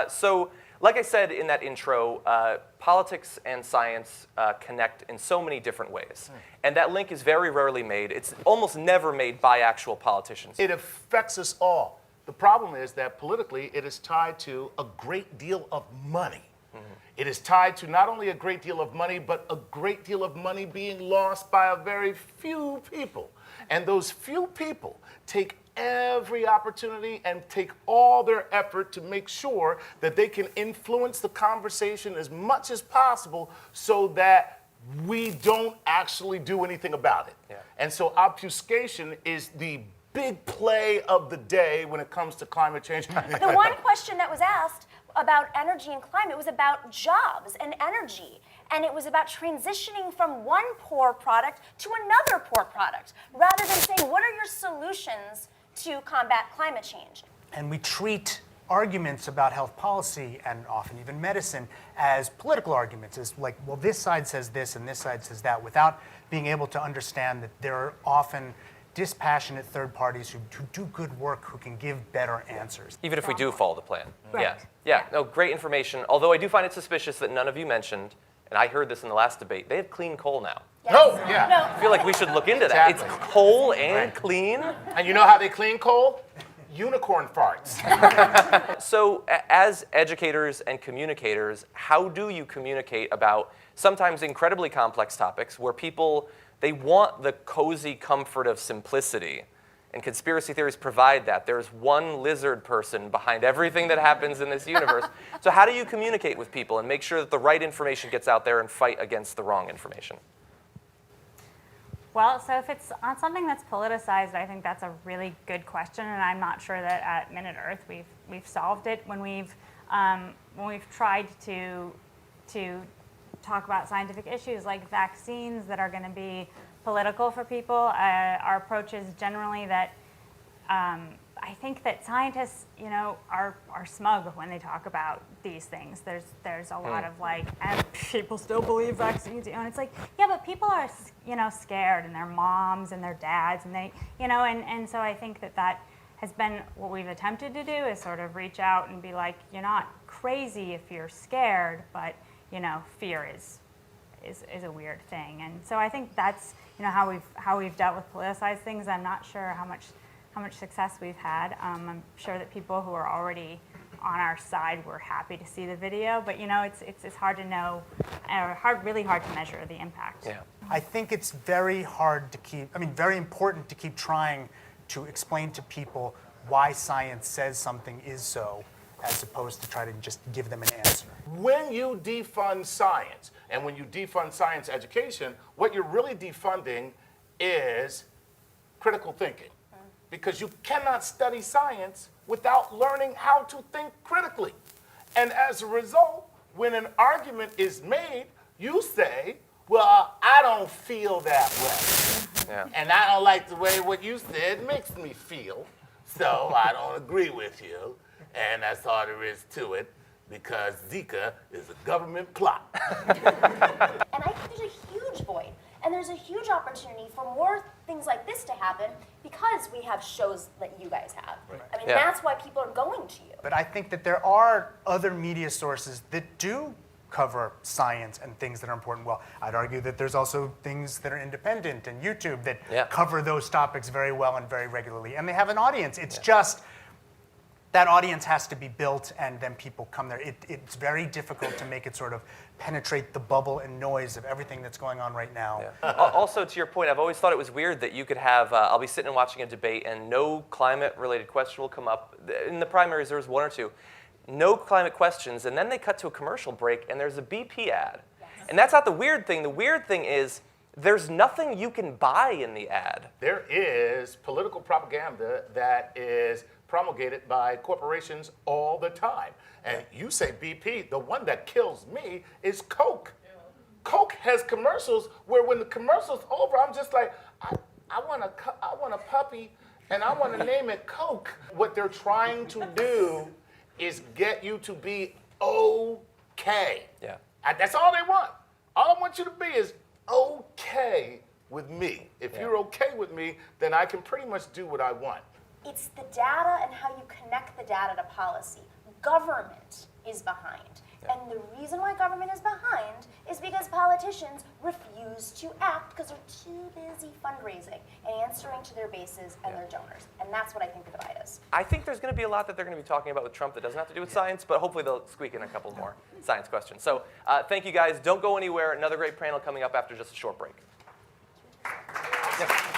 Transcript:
So, like I said in that intro, politics and science connect in so many different ways. And that link is very rarely made. It's almost never made by actual politicians. It affects us all. The problem is that politically it is tied to a great deal of money. It is tied to not only a great deal of money, but a great deal of money being lost by a very few people. And those few people take every opportunity and take all their effort to make sure that they can influence the conversation as much as possible so that we don't actually do anything about it. Yeah. And so obfuscation is the big play of the day when it comes to climate change. The one question that was asked about energy and climate was about jobs and energy. And it was about transitioning from one poor product to another poor product, rather than saying, what are your solutions to combat climate change? And we treat arguments about health policy and often even medicine as political arguments, as like, well, this side says this and this side says that, without being able to understand that there are often dispassionate third parties who do good work, who can give better answers. Even if we do follow the plan. Right. Yeah, no, great information. Although I do find it suspicious that none of you mentioned, and I heard this in the last debate, they have clean coal now. Yes. No, yeah. I feel like we should look into that. Exactly. It's coal and clean. And you know how they clean coal? Unicorn farts. So as educators and communicators, how do you communicate about sometimes incredibly complex topics where people, they want the cozy comfort of simplicity, and conspiracy theories provide that. There's one lizard person behind everything that happens in this universe. So how do you communicate with people and make sure that the right information gets out there and fight against the wrong information? Well, so if it's on something that's politicized, I think that's a really good question, and I'm not sure that at Minute Earth we've solved it when we've tried to talk about scientific issues like vaccines that are going to be political for people. Our approach is generally that I think that scientists, are smug when they talk about these things. There's a lot of like, and people still believe vaccines, and it's like, yeah, but people are, scared, and their moms and their dads, and they, and so I think that has been what we've attempted to do, is sort of reach out and be like, you're not crazy if you're scared, but fear is a weird thing, and so I think that's how we've dealt with politicized things. I'm not sure how much success we've had. I'm sure that people who are already on our side were happy to see the video, but it's hard to know, really hard to measure the impact. Yeah. I think it's very important to keep trying to explain to people why science says something is so, as opposed to try to just give them an answer. When you defund science, and when you defund science education, what you're really defunding is critical thinking. Because you cannot study science without learning how to think critically. And as a result, when an argument is made, you say, well, I don't feel that way. Yeah. And I don't like the way what you said makes me feel, so I don't agree with you. And that's all there is to it, because Zika is a government plot. And I think there's a huge void. And there's a huge opportunity for more things like this to happen because we have shows that you guys have. Right. I mean, Yeah. that's why people are going to you. But I think that there are other media sources that do cover science and things that are important. Well, I'd argue that there's also things that are independent and YouTube that cover those topics very well and very regularly. And they have an audience. It's just that audience has to be built, and then people come there. It's very difficult to make it sort of penetrate the bubble and noise of everything that's going on right now. Yeah. Also, to your point, I've always thought it was weird that you could have, I'll be sitting and watching a debate and no climate-related question will come up. In the primaries, there was one or two. No climate questions, and then they cut to a commercial break, and there's a BP ad. Yes. And that's not the weird thing. The weird thing is there's nothing you can buy in the ad. There is political propaganda that is promulgated by corporations all the time. And you say BP, the one that kills me is Coke. Coke has commercials where when the commercial's over, I'm just like, I want a puppy and I want to name it Coke. What they're trying to do is get you to be okay. Yeah. That's all they want. All I want you to be is okay with me. If you're okay with me, then I can pretty much do what I want. It's the data and how you connect the data to policy. government is behind. And the reason why government is behind is because politicians refuse to act because they're too busy fundraising and answering to their bases and their donors. And that's what I think the divide is. I think there's going to be a lot that they're going to be talking about with Trump that doesn't have to do with science, but hopefully they'll squeak in a couple more science questions. So thank you guys. Don't go anywhere. Another great panel coming up after just a short break. Yes.